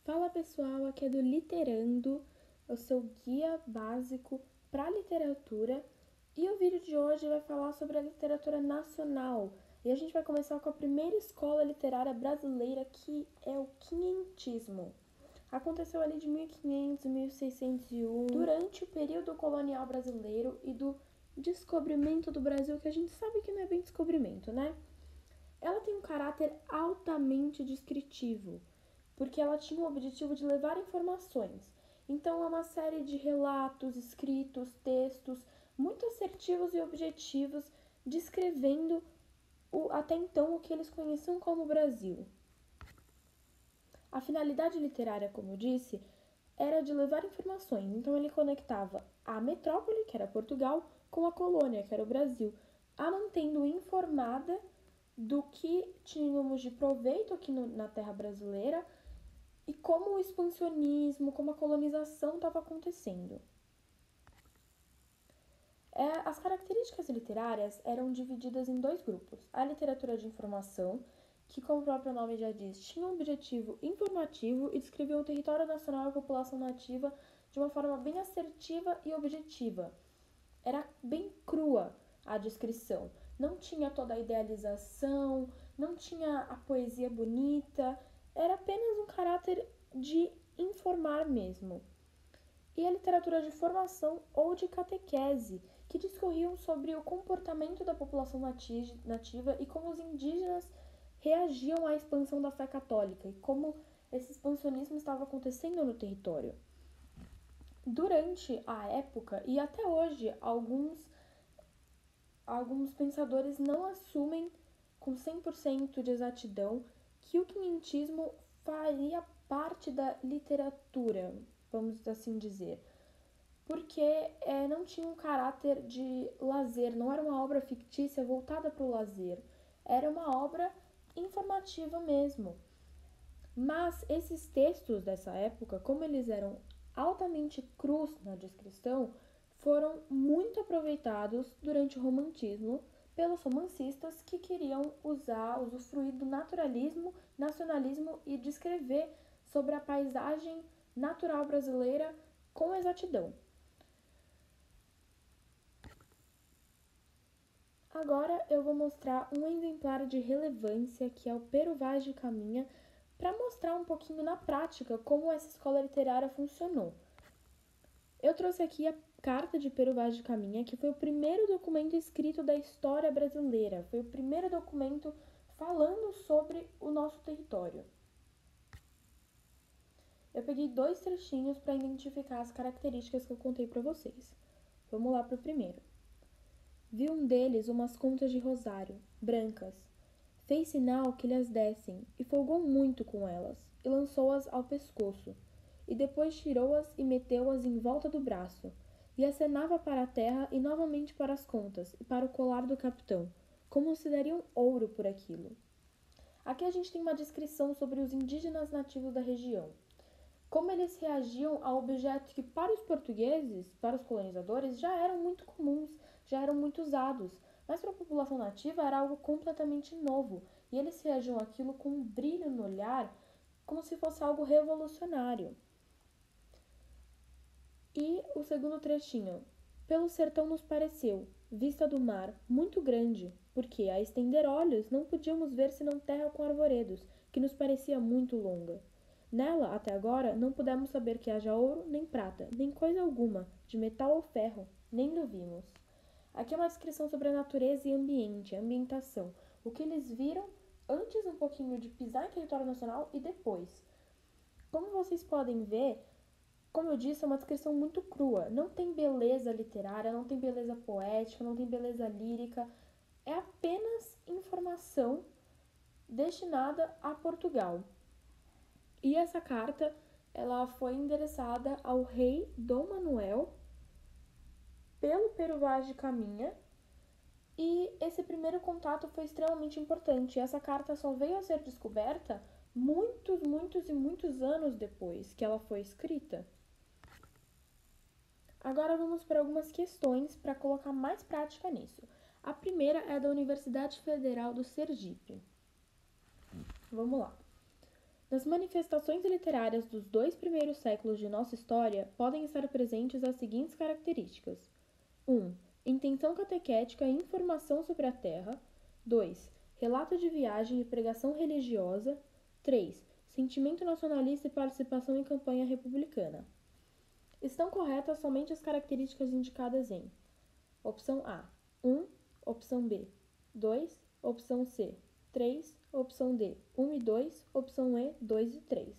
Fala pessoal, aqui é do Literando, o seu guia básico para literatura, e o vídeo de hoje vai falar sobre a literatura nacional. E a gente vai começar com a primeira escola literária brasileira, que é o quinhentismo. Aconteceu ali de 1500 a 1601, durante o período colonial brasileiro e do descobrimento do Brasil, que a gente sabe que não é bem descobrimento, né? Ela tem um caráter altamente descritivo, porque ela tinha o objetivo de levar informações. Então é uma série de relatos, escritos, textos muito assertivos e objetivos, descrevendo até então o que eles conheciam como Brasil. A finalidade literária, como eu disse, era de levar informações. Então ele conectava a metrópole, que era Portugal, com a colônia, que era o Brasil, a mantendo informada do que tínhamos de proveito aqui na terra brasileira e como o expansionismo, como a colonização estava acontecendo. As características literárias eram divididas em dois grupos. A literatura de informação, que, como o próprio nome já diz, tinha um objetivo informativo e descrevia o território nacional e a população nativa de uma forma bem assertiva e objetiva. Era bem crua a descrição. Não tinha toda a idealização, não tinha a poesia bonita, era apenas um caráter de informar mesmo. E a literatura de formação ou de catequese, que discorriam sobre o comportamento da população nativa e como os indígenas reagiam à expansão da fé católica e como esse expansionismo estava acontecendo no território. Durante a época, e até hoje, alguns pensadores não assumem com 100% de exatidão que o quinhentismo faria parte da literatura, vamos assim dizer, porque não tinha um caráter de lazer, não era uma obra fictícia voltada para o lazer, era uma obra informativa mesmo. Mas esses textos dessa época, como eles eram altamente crus na descrição, foram muito aproveitados durante o romantismo pelos romancistas que queriam usufruir do naturalismo, nacionalismo e descrever sobre a paisagem natural brasileira com exatidão. Agora eu vou mostrar um exemplar de relevância que é o Pero Vaz de Caminha, para mostrar um pouquinho na prática como essa escola literária funcionou. Eu trouxe aqui a Carta de Pero Vaz de Caminha, que foi o primeiro documento escrito da história brasileira, foi o primeiro documento falando sobre o nosso território. Eu peguei 2 trechinhos para identificar as características que eu contei para vocês. Vamos lá para o primeiro. Vi um deles umas contas de rosário, brancas. Fez sinal que lhes dessem, e folgou muito com elas, e lançou-as ao pescoço, e depois tirou-as e meteu-as em volta do braço, e acenava para a terra e novamente para as contas, e para o colar do capitão, como se dariam ouro por aquilo. Aqui a gente tem uma descrição sobre os indígenas nativos da região. Como eles reagiam a objetos que para os portugueses, para os colonizadores, já eram muito comuns, já eram muito usados, mas para a população nativa era algo completamente novo, e eles reagiam àquilo com um brilho no olhar, como se fosse algo revolucionário. E o segundo trechinho. Pelo sertão nos pareceu, vista do mar, muito grande, porque, a estender olhos, não podíamos ver senão terra com arvoredos, que nos parecia muito longa. Nela, até agora, não pudemos saber que haja ouro, nem prata, nem coisa alguma, de metal ou ferro, nem do vimos. Aqui é uma descrição sobre a natureza e ambiente, a ambientação. O que eles viram antes um pouquinho de pisar em território nacional e depois. Como vocês podem ver, como eu disse, é uma descrição muito crua. Não tem beleza literária, não tem beleza poética, não tem beleza lírica. É apenas informação destinada a Portugal. E essa carta, ela foi endereçada ao rei Dom Manuel pelo Pero Vaz de Caminha, e esse primeiro contato foi extremamente importante. Essa carta só veio a ser descoberta muitos anos depois que ela foi escrita. Agora vamos para algumas questões para colocar mais prática nisso. A primeira é da Universidade Federal do Sergipe. Vamos lá. Nas manifestações literárias dos 2 primeiros séculos de nossa história, podem estar presentes as seguintes características: 1. Intenção catequética e informação sobre a terra. 2. Relato de viagem e pregação religiosa. 3. Sentimento nacionalista e participação em campanha republicana. Estão corretas somente as características indicadas em opção A, 1, opção B, 2, opção C, 3, opção D, 1 e 2, opção E, 2 e 3.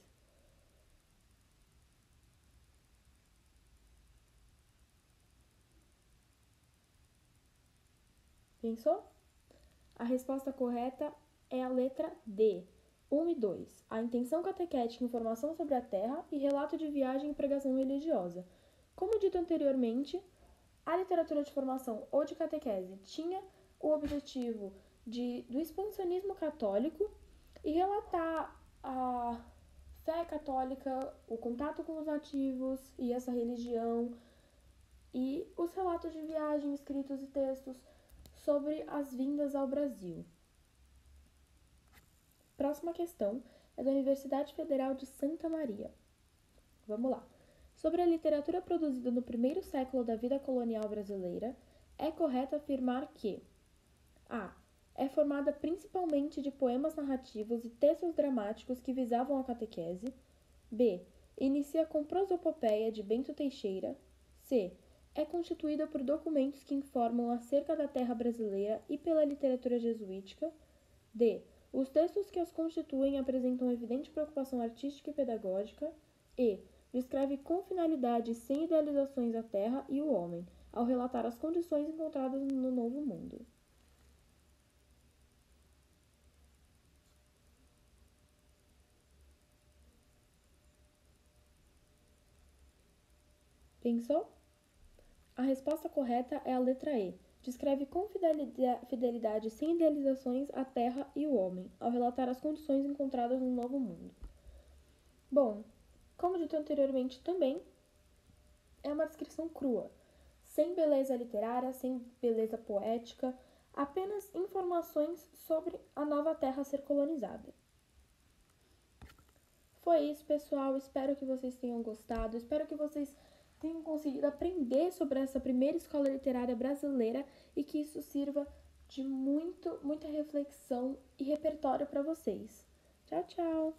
Pensou? A resposta correta é a letra D, 1 e 2. A intenção catequética, informação sobre a terra e relato de viagem e pregação religiosa. Como dito anteriormente, a literatura de formação ou de catequese tinha o objetivo do expansionismo católico e relatar a fé católica, o contato com os nativos e essa religião, e os relatos de viagem, escritos e textos sobre as vindas ao Brasil. Próxima questão é da Universidade Federal de Santa Maria. Vamos lá. Sobre a literatura produzida no primeiro século da vida colonial brasileira, é correto afirmar que A. É formada principalmente de poemas narrativos e textos dramáticos que visavam a catequese. B. Inicia com prosopopeia de Bento Teixeira. C. É constituída por documentos que informam acerca da terra brasileira e pela literatura jesuítica. D. Os textos que as constituem apresentam evidente preocupação artística e pedagógica. E. Descreve com finalidade e sem idealizações a terra e o homem, ao relatar as condições encontradas no Novo Mundo. Pensou? A resposta correta é a letra E. Descreve com fidelidade sem idealizações a terra e o homem, ao relatar as condições encontradas no Novo Mundo. Bom, como dito anteriormente também, é uma descrição crua, sem beleza literária, sem beleza poética, apenas informações sobre a nova terra a ser colonizada. Foi isso, pessoal. Espero que vocês tenham gostado. Espero que vocês tenham conseguido aprender sobre essa primeira escola literária brasileira e que isso sirva de muita reflexão e repertório para vocês. Tchau, tchau!